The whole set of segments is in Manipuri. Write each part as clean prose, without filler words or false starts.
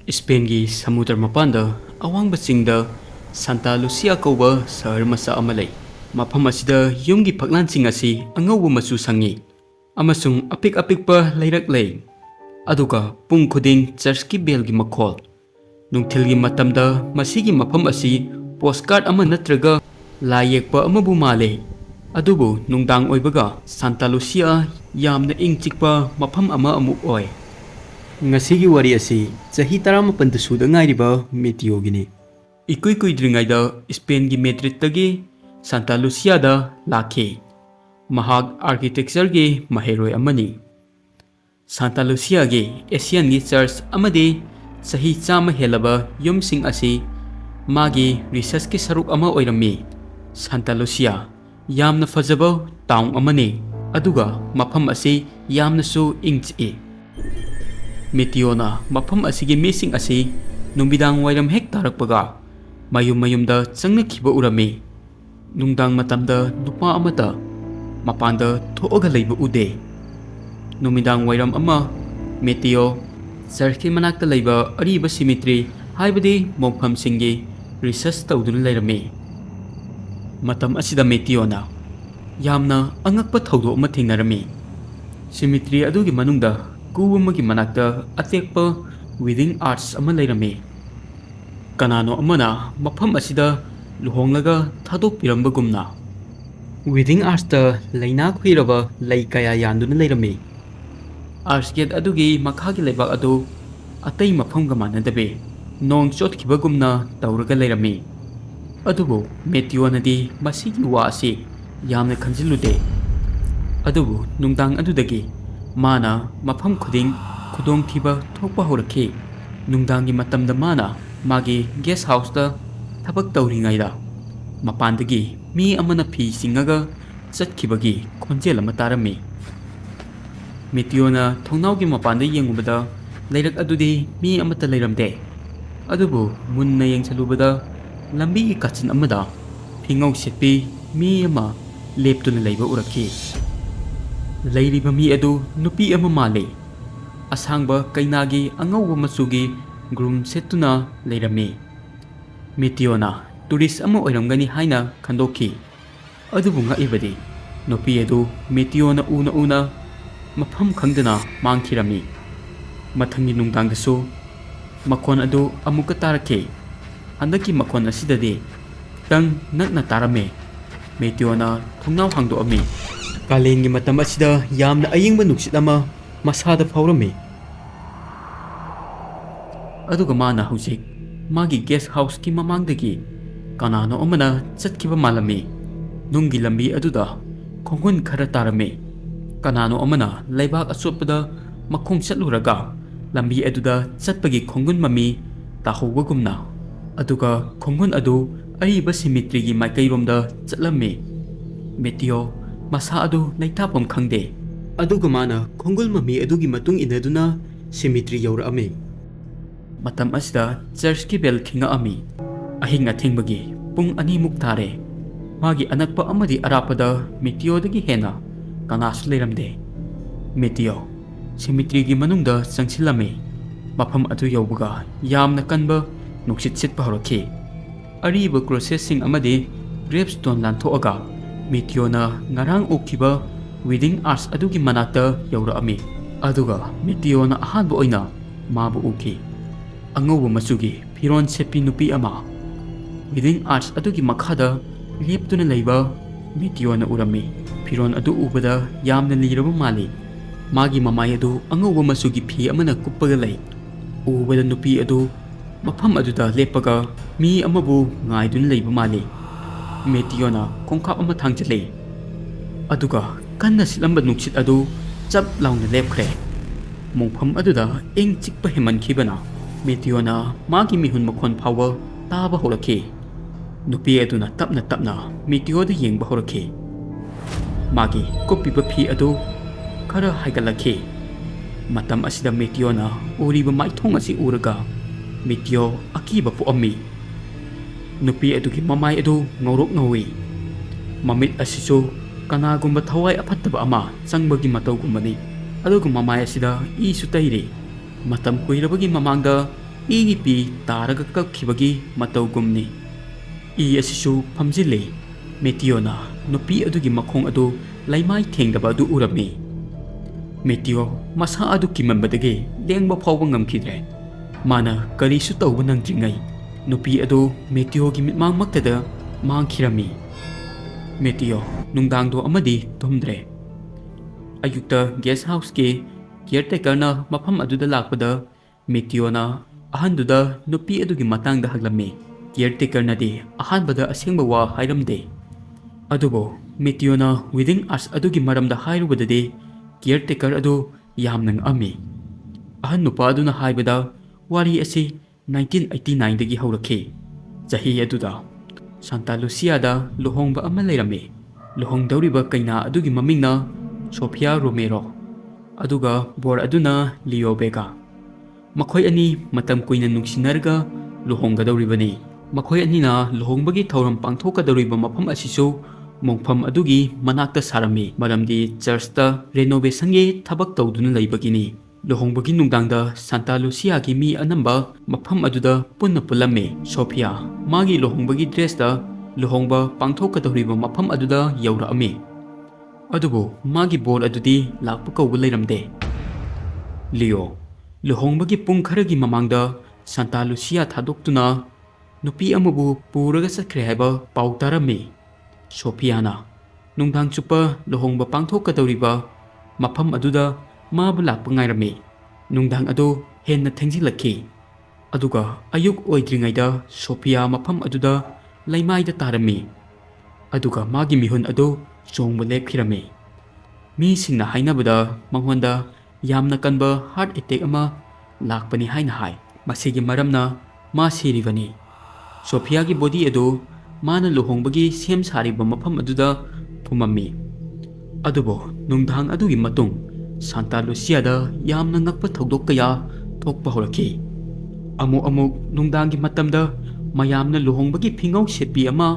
Spaingi samudra mapanda awang basingda Santa Lucía kauba sahar masa ama lei. Mafam asida yumgi phaglansing asi angauba machu sangi amasung apik-apikpa leirak lei. Aduga pung khuding churchki belgi makhol. Nungthilgi matamda masigi mafam asi postcard ama natraga lai yekpa amabu male. Adubu nungdang oibaga Santa Lucía yamna ingchikpa mafam ama amu oi. Ngasigi wari asi chahi 18 suda ngairiba Mateo gini. Ikui kuidringaida Spain gi Madrid tagi Santa Lucía da lakhe. Mahag architecture gi maheroi amani. Santa Lucía gi Asian gi church amadi chahi chama helaba yumsing asi magi research ki saruk ama oirami. Santa Lucía yamna fajaba town amani. Aduga mafam asi yamna su ingchi. Mateo mafam asigi missing asi numbidang wairam hek tarakpaga mayum-mayumda changnakiba urami. Nungdang matamda nupa amata mapanda thoaga leiba ude. Numidang wairam ama Mateo churchki manakta leiba ariba cemetery haibadi mongpham singi research tawduna leirami. Matam asida Mateo yamna angakpa thawdo ama thingnarami. Cemetery adugi manungda kuwamagi manakta atekpa wedding arts ama leirami. Kanano amana mafam asida luhonglaga thadok pirambagumna wedding arts ta laina khuiraba lei kaya yanduna leirami. Arts gate adugi makhagi leibak adu atei mafamga manadabe nong chotkibagumna tawraga leirami. Adubu Mateo nadi masigi wa asi yamna khanjilude. Adubu nungdang adudagi mana mafam khuding khudong thiba thokpa horakhi. Nungdangi matamda mana magi guest house da thabak tawringaida mapandagi mi amana phi singaga chatkibagi khonjel ama tarami. Mateo thongnaugi mapanda yengubada leirak adudi mi amata leiramde. Adubu munna yengchalubada lambi kachin amada phingau setpi mi ama leptuna leiba urakhi. Leiriba mi adu nupi ama male. Asangba kainagi angauba machugi groom setuna leirami. Mateo tourist ama oiramgani haina khandoki. Adubu ngaibadi nupi adu Mateo una mafam khangdana mangkhirami. Mathangi nungdangdasu makhon adu amuka tarake. Handaki makhon asidadi tang nakna tarame. Mateo thongnau hangdoami. Kalengi matam asida yamna ayingba nuksit ama masada faurami. Aduga mana Hwjik magi guest house ki mamangdagi kanano amana chatkiba malami. Nunggi lambi aduda khongun khara tarami. Kanano amana leibak asopada makhong chatluraga lambi aduda chatpagi khongun mami tahowagumna. Aduga khongun adu ariba cemetery gi maikairomda chatlami. Mateo masa adu naitapam khangde. Aduga mana khongul mami adugi matung inaduna cemetery yaurami. Matam asida church ki bell khinga ami. Ahing athingbagi pung ani muk tare. Magi anakpa amadi arapada Mateo dagi hena kanasu leiramde. Mateo cemetery gi manungda changsilami. Mafam adu yaubaga yamna kanba nuksit sitpa horakhi. Ariba processing amadi gravestone lanthoaga Mateo ngarang ukiba wedding arts adugi manakta yauraami. Aduga Mateo ahanba oina mabu uki. Angauba machugi phiron sepi nupi ama wedding arts adugi makhada leptuna leiba Mateo urami. Phiron adu ubada yamna liraba mali. Magi mamai adu angauba machugi phi amana kuppaga lei. Ubada nupi adu mafam aduda lepaga mi amabu ngaiduna leiba mali. Mateo khongkhap ama thangchale. Aduga kanna silamba nuksit adu chap launa lepkhre. Mongpham aduda eng chikpa hemankhibana Mateo magi mihun makhon phawa taba horakhi. Nupi aduna tapna Mateo da yengba horakhi. Magi kopiba phi adu khara haigalakhi. Matam asida Mateo uriba maithong asi uraga Mateo akiba puami. Nupi adugi mamai adu ngorok ngawi. Mamit asisu ꯀꯅꯥꯒꯨꯝꯕ ꯊꯋꯥꯏ ꯑꯐꯠꯇꯕ ꯑꯃ ꯆꯪꯕꯒꯤ ꯃꯇꯧꯒꯨꯝꯕꯅꯤ, ꯑꯗꯨꯒ ꯃꯃꯥꯏ ꯑꯁꯤꯗ ꯏꯁꯨ ꯇꯩꯔꯤ, ꯃꯇꯝ ꯀꯨꯏꯔꯕꯒꯤ ꯃꯃꯥꯡꯗ ꯏꯒꯤ ꯄꯤ ꯇꯥꯔꯒ ꯀꯛꯈꯤꯕꯒꯤ ꯃꯇꯧꯒꯨꯝꯅꯤ꯫ ꯏ ꯑꯁꯤꯁꯨ ꯐꯝꯖꯤꯜꯂꯤ꯫ ꯃꯦꯇꯤꯑꯣꯅ ꯅꯨꯄꯤ ꯑꯗꯨꯒꯤ ꯃꯈꯣꯡ ꯑꯗꯨ ꯂꯩꯃꯥꯏ ꯊꯦꯡꯗꯕ ꯑꯗꯨ ꯎꯔꯝꯃꯤ꯫ ꯃꯦꯇꯤꯑꯣ ꯃꯁꯥ ꯑꯗꯨ ꯀꯤꯃꯟꯕꯗꯒꯤ ꯂꯦꯡꯕ ꯐꯥꯎꯕ ꯉꯝꯈꯤꯗ꯭ꯔꯦ꯫ ꯃꯥꯅ ꯀꯔꯤꯁꯨ ꯇꯧꯕ ꯅꯪꯗ꯭ꯔꯤꯉꯩ ꯅꯨꯄꯤ ꯑꯗꯨ ꯃꯦꯇꯤꯑꯣꯒꯤ ꯃꯤꯠꯃꯥꯡꯃꯛꯇꯗ ꯃꯥꯡꯈꯤꯔꯝꯃꯤ꯫ ꯃꯦꯇꯤꯑꯣ ꯅꯨꯡꯗꯥꯡꯗꯣ ꯑꯃꯗꯤ ꯇꯨꯝꯗ꯭ꯔꯦ꯫ ꯑꯌꯨꯛꯇ ꯒꯦꯁ ꯍꯥꯎꯁꯀꯤ ꯀꯤꯌꯔꯇꯦꯀꯔꯅ ꯃꯐꯝ ꯑꯗꯨꯗ ꯂꯥꯛꯄꯗ ꯃꯦꯇꯤꯑꯣꯅ ꯑꯍꯟꯗꯨꯗ ꯅꯨꯄꯤ ꯑꯗꯨꯒꯤ ꯃꯇꯥꯡꯗ ꯍꯪꯂꯝꯃꯤ꯫ ꯀꯤꯌꯔꯇꯦꯀꯔꯅꯗꯤ ꯑꯍꯥꯟꯕꯗ ꯑꯁꯦꯡꯕ ꯋꯥ ꯍꯥꯏꯔꯝꯗꯦ꯫ ꯑꯗꯨꯕꯨ ꯃꯦꯇꯤꯑꯣꯅ ꯋꯤꯗꯤꯡ ꯑꯥꯔꯠꯁ ꯑꯗꯨꯒꯤ ꯃꯔꯝꯗ ꯍꯥꯏꯔꯨꯕꯗꯗꯤ ꯀꯤꯌꯔꯇꯦꯀꯔ ꯑꯗꯨ ꯌꯥꯝꯅ ꯉꯛꯑꯝꯃꯤ꯫ ꯑꯍꯟ ꯅꯨꯄꯥ ꯑꯗꯨꯅ ꯍꯥꯏꯕꯗ ꯋꯥꯔꯤ ꯑꯁꯤ 1989ꯗꯒꯤ ꯍꯧꯔꯛꯈꯤ꯫ ꯆꯍꯤ ꯑꯗꯨꯗ ꯁꯥꯟꯇꯥ ꯂꯨꯁꯤꯌꯥꯗ ꯂꯨꯍꯣꯡꯕ ꯑꯃ ꯂꯩꯔꯝꯃꯤ꯫ ꯂꯨꯍꯣꯡꯗꯧꯔꯤꯕ ꯀꯩꯅꯥ ꯑꯗꯨꯒꯤ ꯃꯃꯤꯡꯅ ꯁꯣꯐꯤꯌꯥ ꯔꯣꯃꯦꯔꯣ, ꯑꯗꯨꯒ ꯕꯣꯔ ꯑꯗꯨꯅ ꯂꯤꯑꯣ ꯕꯦꯒꯥ꯫ ꯃꯈꯣꯏ ꯑꯅꯤ ꯃꯇꯝ ꯀꯨꯏꯅ ꯅꯨꯡꯁꯤꯅꯔꯒ ꯂꯨꯍꯣꯡꯒꯗꯧꯔꯤꯕꯅꯤ꯫ ꯃꯈꯣꯏ ꯑꯅꯤꯅ ꯂꯨꯍꯣꯡꯕꯒꯤ ꯊꯧꯔꯝ ꯄꯥꯡꯊꯣꯛꯀꯗꯧꯔꯤꯕ ꯃꯐꯝ ꯑꯁꯤꯁꯨ ꯃꯣꯡꯐꯝ ꯑꯗꯨꯒꯤ ꯃꯅꯥꯛꯇ ꯁꯥꯔꯝꯃꯤ, ꯃꯔꯝꯗꯤ ꯆꯔꯆꯇ ꯔꯦꯅꯣꯚꯦꯁꯟꯒꯤ ꯊꯕꯛ ꯇꯧꯗꯨꯅ ꯂꯩꯕꯒꯤꯅꯤ꯫ ꯂꯨꯍꯣꯡꯕꯒꯤ ꯅꯨꯡꯗꯥꯡꯗ ꯁꯥꯟꯇꯥ ꯂꯨꯁꯤꯌꯥꯒꯤ ꯃꯤ ꯑꯅꯝꯕ ꯃꯐꯝ ꯑꯗꯨꯗ ꯄꯨꯟꯅ ꯄꯨꯜꯂꯝꯃꯤ꯫ ꯁꯣꯐꯤꯌꯥ ꯃꯥꯒꯤ ꯂꯨꯍꯣꯡꯕꯒꯤ ꯗ꯭ꯔꯦꯁꯇ ꯂꯨꯍꯣꯡꯕ ꯄꯥꯡꯊꯣꯛꯀꯗꯧꯔꯤꯕ ꯃꯐꯝ ꯑꯗꯨꯗ ꯌꯧꯔꯛꯑꯝꯃꯤ꯫ ꯑꯗꯨꯕꯨ ꯃꯥꯒꯤ ꯕꯣꯔ ꯑꯗꯨꯗꯤ ꯂꯥꯛꯄ ꯀꯧꯕ ꯂꯩꯔꯝꯗꯦ꯫ ꯂꯤꯑꯣ ꯂꯨꯍꯣꯡꯕꯒꯤ ꯄꯨꯡ ꯈꯔꯒꯤ ꯃꯃꯥꯡꯗ ꯁꯥꯟꯇꯥ ꯂꯨꯁꯤꯌꯥ ꯊꯥꯗꯣꯛꯇꯨꯅ ꯅꯨꯄꯤ ꯑꯃꯕꯨ ꯄꯨꯔꯒ ꯆꯠꯈ꯭ꯔꯦ ꯍꯥꯏꯕ ꯄꯥꯎ ꯇꯥꯔꯝꯃꯤ꯫ ꯁꯣꯐꯤꯌꯥꯅ ꯅꯨꯡꯗꯥꯡ ꯆꯨꯞꯄ ꯂꯨꯍꯣꯡꯕ ꯄꯥꯡꯊꯣꯛꯀꯗꯧꯔꯤꯕ ꯃꯐꯝ ꯑꯗꯨꯗ ꯃꯥꯕꯨ ꯂꯥꯛꯄ ꯉꯥꯏꯔꯝꯃꯤ꯫ ꯅꯨꯡꯗꯥꯡ ꯑꯗꯨ ꯍꯦꯟꯅ ꯊꯦꯡꯖꯤꯜꯂꯛꯈꯤ, ꯑꯗꯨꯒ ꯑꯌꯨꯛ ꯑꯣꯏꯗ꯭ꯔꯤꯉꯩꯗ ꯁꯣꯐꯤꯌꯥ ꯃꯐꯝ ꯑꯗꯨꯗ ꯂꯩꯃꯥꯏꯗ ꯇꯥꯔꯝꯃꯤ, ꯑꯗꯨꯒ ꯃꯥꯒꯤ ꯃꯤꯍꯨꯟ ꯑꯗꯨ ꯆꯣꯡꯕ ꯂꯦꯞꯈꯤꯔꯝꯃꯤ꯫ ꯃꯤꯁꯤꯡꯅ ꯍꯥꯏꯅꯕꯗ ꯃꯉꯣꯟꯗ ꯌꯥꯝꯅ ꯀꯟꯕ ꯍꯥꯔꯠ ꯑꯦꯇꯦꯛ ꯑꯃ ꯂꯥꯛꯄꯅꯤ ꯍꯥꯏꯅ ꯍꯥꯏ, ꯃꯁꯤꯒꯤ ꯃꯔꯝꯅ ꯃꯥ ꯁꯤꯔꯤꯕꯅꯤ꯫ ꯁꯣꯐꯤꯌꯥꯒꯤ ꯕꯣꯗꯤ ꯑꯗꯨ ꯃꯥꯅ ꯂꯨꯍꯣꯡꯕꯒꯤ ꯁꯦꯝ ꯁꯥꯔꯤꯕ ꯃꯐꯝ ꯑꯗꯨꯗ ꯐꯨꯝꯃꯝꯃꯤ꯫ ꯑꯗꯨꯕꯨ ꯅꯨꯡꯗꯥꯡ ꯑꯗꯨꯒꯤ ꯃꯇꯨꯡ ꯁꯥꯟꯇꯥ ꯂꯨꯁꯤꯌꯥꯗ ꯌꯥꯝꯅ ꯉꯛꯄ ꯊꯧꯗꯣꯛ ꯀꯌꯥ ꯊꯣꯛꯄ ꯍꯧꯔꯛꯈꯤ꯫ ꯑꯃꯨꯛ ꯅꯨꯡꯗꯥꯡꯒꯤ ꯃꯇꯝꯗ ꯃꯌꯥꯝꯅ ꯂꯨꯍꯣꯡꯕꯒꯤ ꯐꯤꯉꯧ ꯁꯦꯠꯄꯤ ꯑꯃ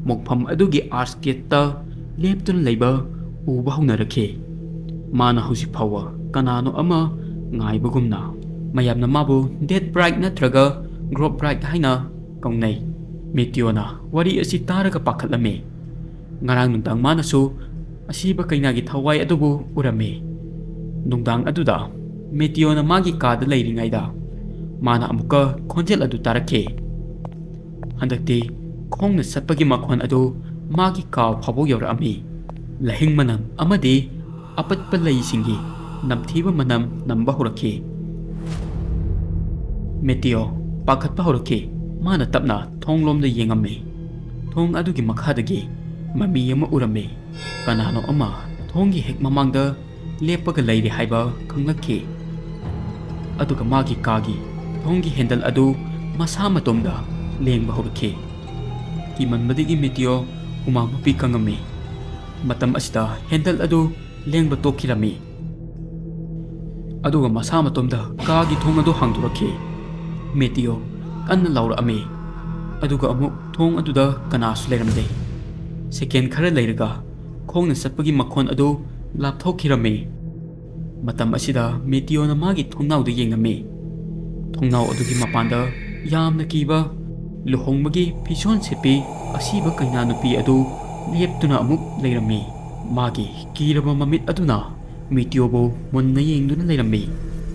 ꯃꯣꯡꯐꯝ ꯑꯗꯨꯒꯤ ꯑꯥꯔꯆꯒꯦꯠꯇ ꯂꯦꯞꯇꯨꯅ ꯂꯩꯕ ꯎꯕ ꯍꯧꯅꯔꯛꯈꯤ꯫ ꯃꯥꯅ ꯍꯧꯖꯤꯛ ꯐꯥꯎꯕ ꯀꯅꯥꯅꯣ ꯑꯃ ꯉꯥꯏꯕꯒꯨꯝꯅ꯫ ꯃꯌꯥꯝꯅ ꯃꯥꯕꯨ ꯗꯦꯗ ꯕ꯭ꯔꯥꯏꯗ ꯅꯠꯇ꯭ꯔꯒ ꯒ꯭ꯔꯣꯞ ꯕ꯭ꯔꯥꯏꯗ ꯍꯥꯏꯅ ꯀꯧꯅꯩ꯫ ꯃꯦꯇꯤꯑꯣꯅ ꯋꯥꯔꯤ ꯑꯁꯤ ꯇꯥꯔꯒ ꯄꯥꯈꯠꯂꯝꯃꯤ꯫ ꯉꯔꯥꯡ ꯅꯨꯡꯗꯥꯡ ꯃꯥꯅꯁꯨ ꯑꯁꯤꯕ ꯀꯩꯅꯥꯒꯤ ꯊꯋꯥꯏ ꯑꯗꯨꯕꯨ ꯎꯔꯝꯃꯤ꯫ ꯅꯨꯡꯗꯥꯡ ꯑꯗꯨꯗ ꯃꯦꯇꯤꯑꯣꯅ ꯃꯥꯒꯤ ꯀꯥꯗ ꯂꯩꯔꯤꯉꯩꯗ ꯃꯥꯅ ꯑꯃꯨꯛꯀ ꯈꯣꯟꯖꯦꯜ ꯑꯗꯨ ꯇꯥꯔꯛꯈꯤ꯫ ꯍꯟꯗꯛꯇꯤ ꯈꯣꯡꯅ ꯆꯠꯄꯒꯤ ꯃꯈꯣꯟ ꯑꯗꯨ ꯃꯥꯒꯤ ꯀꯥ ꯐꯥꯎꯕ ꯌꯧꯔꯛꯑꯝꯃꯤ꯫ ꯂꯍꯤꯡ ꯃꯅꯝ ꯑꯃꯗꯤ ꯑꯄꯠꯄ ꯂꯩꯁꯤꯡꯒꯤ ꯅꯝꯊꯤꯕ ꯃꯅꯝ ꯅꯝꯕ ꯍꯧꯔꯛꯈꯤ꯫ ꯃꯦꯇꯤꯑꯣ ꯄꯥꯈꯠꯄ ꯍꯧꯔꯛꯈꯤ꯫ ꯃꯥꯅ ꯇꯞꯅ ꯊꯣꯡꯂꯣꯝꯗ ꯌꯦꯡꯉꯝꯃꯤ꯫ ꯊꯣꯡ ꯑꯗꯨꯒꯤ ꯃꯈꯥꯗꯒꯤ ꯃꯃꯤ ꯑꯃ ꯎꯔꯝꯃꯤ꯫ ꯀꯅꯥꯅꯣ ꯑꯃ ꯊꯣꯡꯒꯤ ꯍꯦꯛ ꯃꯃꯥꯡꯗ ꯂꯦꯞꯄꯒ ꯂꯩꯔꯦ ꯍꯥꯏꯕ ꯈꯪꯂꯛꯈꯤ꯫ ꯑꯗꯨꯒ ꯃꯥꯒꯤ ꯀꯥꯒꯤ ꯊꯣꯡꯒꯤ ꯍꯦꯟꯗꯜ ꯑꯗꯨ ꯃꯁꯥ ꯃꯇꯣꯝꯗ ꯂꯦꯡꯕ ꯍꯧꯔꯛꯈꯤ꯫ ꯀꯤꯃꯟꯕꯗꯒꯤ ꯃꯦꯇꯤꯑꯣ ꯍꯨꯃꯥꯡ ꯃꯄꯤ ꯀꯪꯉꯝꯃꯤ꯫ ꯃꯇꯝ ꯑꯁꯤꯗ ꯍꯦꯟꯗꯜ ꯑꯗꯨ ꯂꯦꯡꯕ ꯇꯣꯛꯈꯤꯔꯝꯃꯤ, ꯑꯗꯨꯒ ꯃꯁꯥ ꯃꯇꯣꯝꯗ ꯀꯥꯒꯤ ꯊꯣꯡ ꯑꯗꯨ ꯍꯥꯡꯗꯣꯔꯛꯈꯤ꯫ ꯃꯦꯇꯤꯑꯣ ꯀꯟꯅ ꯂꯥꯎꯔꯛꯑꯝꯃꯤ, ꯑꯗꯨꯒ ꯑꯃꯨꯛ ꯊꯣꯡ ꯑꯗꯨꯗ ꯀꯅꯥꯁꯨ ꯂꯩꯔꯝꯗꯦ꯫ ꯁꯦꯀꯦꯟ ꯈꯔ ꯂꯩꯔꯒ ꯈꯣꯡꯅ ꯆꯠꯄꯒꯤ ꯃꯈꯣꯟ ꯑꯗꯨ ꯂꯥꯞꯊꯣꯛꯈꯤꯔꯝꯃꯤ꯫ ꯃꯇꯝ ꯑꯁꯤꯗ ꯃꯦꯇꯤꯑꯣꯅ ꯃꯥꯒꯤ ꯊꯣꯡꯅꯥꯎꯗ ꯌꯦꯡꯉꯝꯃꯤ꯫ ꯊꯣꯡꯅꯥꯎ ꯑꯗꯨꯒꯤ ꯃꯄꯥꯟꯗ ꯌꯥꯝꯅ ꯀꯤꯕ ꯂꯨꯍꯣꯡꯕꯒꯤ ꯐꯤꯖꯣꯜ ꯁꯦꯠꯄꯤ ꯑꯁꯤꯕ ꯀꯩꯅꯥ ꯅꯨꯄꯤ ꯑꯗꯨ ꯂꯦꯞꯇꯨꯅ ꯑꯃꯨꯛ ꯂꯩꯔꯝꯃꯤ꯫ ꯃꯥꯒꯤ ꯀꯤꯔꯕ ꯃꯃꯤꯠ ꯑꯗꯨꯅ ꯃꯦꯇꯤꯑꯣꯕꯨ ꯃꯨꯟꯅ ꯌꯦꯡꯗꯨꯅ ꯂꯩꯔꯝꯃꯤ,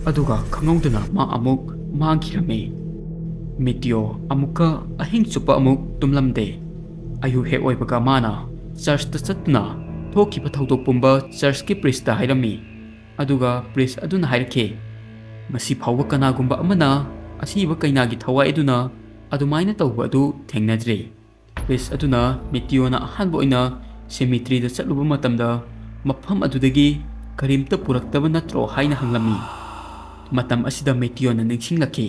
ꯑꯗꯨꯒ ꯈꯪꯍꯧꯗꯅ ꯃꯥ ꯑꯃꯨꯛ ꯃꯥꯡꯈꯤꯔꯝꯃꯤ꯫ ꯃꯦꯇꯤꯑꯣ ꯑꯃꯨꯛꯀ ꯑꯍꯤꯡ ꯆꯨꯞꯄ ꯑꯃꯨꯛ ꯇꯨꯝꯂꯝꯗꯦ꯫ ꯑꯌꯨꯛ ꯍꯦꯛ ꯑꯣꯏꯕꯒ ꯃꯥꯅ ꯆꯔꯆꯇ ꯆꯠꯇꯨꯅ ꯊꯣꯛꯈꯤꯕ ꯊꯧꯗꯣꯛ ꯄꯨꯝꯕ ꯆꯔꯆꯀꯤ ꯄ꯭ꯔꯤꯁꯇ ꯍꯥꯏꯔꯝꯃꯤ, ꯑꯗꯨꯒ ꯄ꯭ꯔꯤꯁ ꯑꯗꯨꯅ ꯍꯥꯏꯔꯛꯈꯤ, ꯉꯁꯤ ꯐꯥꯎꯕ ꯀꯅꯥꯒꯨꯝꯕ ꯑꯃꯅ ꯑꯁꯤꯕ ꯀꯩꯅꯥꯒꯤ ꯊꯋꯥꯏ ꯑꯗꯨꯅ ꯑꯗꯨꯃꯥꯏꯅ ꯇꯧꯕ ꯑꯗꯨ ꯊꯦꯡꯅꯗ꯭ꯔꯤ꯫ ꯄ꯭ꯔꯤꯁ ꯑꯗꯨꯅ ꯃꯦꯇꯤꯑꯣꯅ ꯑꯍꯥꯟꯕ ꯑꯣꯏꯅ ꯁꯦꯃꯤꯇ꯭ꯔꯤꯗ ꯆꯠꯂꯨꯕ ꯃꯇꯝꯗ ꯃꯐꯝ ꯑꯗꯨꯗꯒꯤ ꯀꯔꯤꯝꯇ ꯄꯨꯔꯛꯇꯕ ꯅꯠꯇ꯭ꯔꯣ ꯍꯥꯏꯅ ꯍꯪꯂꯝꯃꯤ꯫ ꯃꯇꯝ ꯑꯁꯤꯗ ꯃꯦꯇꯤꯑꯣꯅ ꯅꯤꯡꯁꯤꯡꯂꯛꯈꯤ,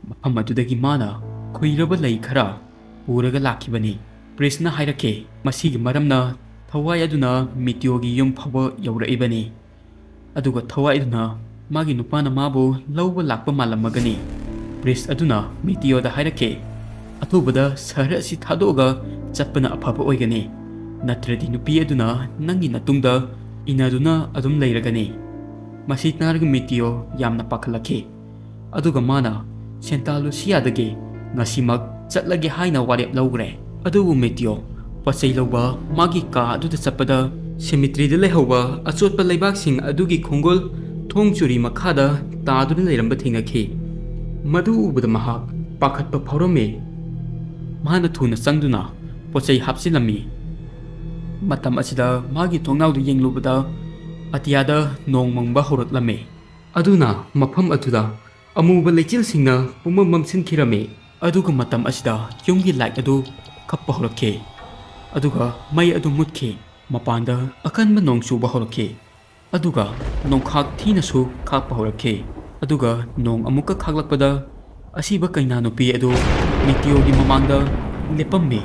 ꯃꯐꯝ ꯑꯗꯨꯗꯒꯤ ꯃꯥꯅ ꯈꯨꯏꯔꯕ ꯂꯩ ꯈꯔ ꯄꯨꯔꯒ ꯂꯥꯛꯈꯤꯕꯅꯤ꯫ ꯄ꯭ꯔꯤꯁꯅ ꯍꯥꯏꯔꯛꯈꯤ, ꯃꯁꯤꯒꯤ ꯃꯔꯝꯅ ꯊꯋꯥꯏ ꯑꯗꯨꯅ ꯃꯦꯇꯤꯑꯣꯒꯤ ꯌꯨꯝ ꯐꯥꯎꯕ ꯌꯧꯔꯛꯏꯕꯅꯤ, ꯑꯗꯨꯒ ꯊꯋꯥꯏ ꯑꯗꯨꯅ ꯃꯥꯒꯤ ꯅꯨꯄꯥꯅ ꯃꯥꯕꯨ ꯂꯧꯕ ꯂꯥꯛꯄ ꯃꯥꯜꯂꯝꯃꯒꯅꯤ꯫ ꯄ꯭ꯔꯤꯁ ꯑꯗꯨꯅ ꯃꯦꯇꯤꯑꯣꯗ ꯍꯥꯏꯔꯛꯈꯤ, ꯑꯊꯨꯕꯗ ꯁꯍꯔ ꯑꯁꯤ ꯊꯥꯗꯣꯛꯑꯒ ꯆꯠꯄꯅ ꯑꯐꯕ ꯑꯣꯏꯒꯅꯤ, Natradi nupi aduna nangi natungda inaduna adum leiragani. Masi narga Mateo yamna pakhalakhi. Aduga mana Santa Lucía dagi ngasimak chatlagi haina warep lawgre. Adubu Mateo pasay lawba magi ka aduda sapada cemetery da lehawba achotpa leibaksing adugi khongol thongchuri makhada taaduna leiramba thingakhi. Madu ubada mahak pakhatpa phawrame. Mana thuna changduna pochai hapsilami. Matam asida magi thongnawdu yenglubada atiyada nong mangba horotlame. Aduna mafam aduda amuba leichilsingna pumam mamsinkhirame. Aduga matam asida yumgi light adu kappa horakhe. Aduga mai adu mutke mapanda akanba nong suba horakhe. Aduga nongkhak thinasu khakpa horakhe. Aduga nong amuka khaglakpada Ashi-ba Keina nupi adu Mateo gi mamangda lepamme.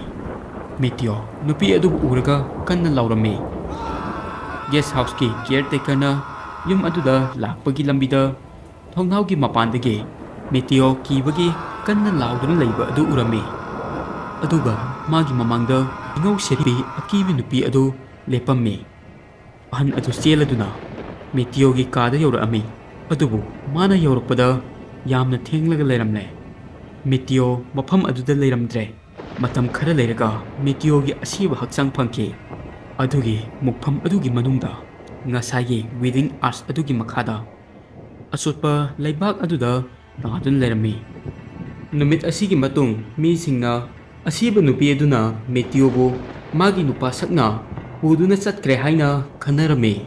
Mateo nupi adu uraga kanna laurame. Guest house ki caretaker na yum aduda lakpagi lambida thongnaw gi mapandagi Mateo kibagi kanna lauduna leiba adu urame. Aduga magi mamangda ingau seri akibi nupi adu lepamme. Ahan adu seladuna Mateo gi kada yorame. Adubu mana yorokpada yamna thenglaga leiramle. Mateo mafam aduda leiramdre. Matam khara leiraga Mateo gi asiba haksang phangki. Adugi mukpham adugi manungda ngasai wedding arch adugi makhada asotpa leibak aduda nangadun leirami. Numit asigi matung mi singna asiba nupi aduna Mateo bu magi nupa sakna uduna chatkre haina khanarame.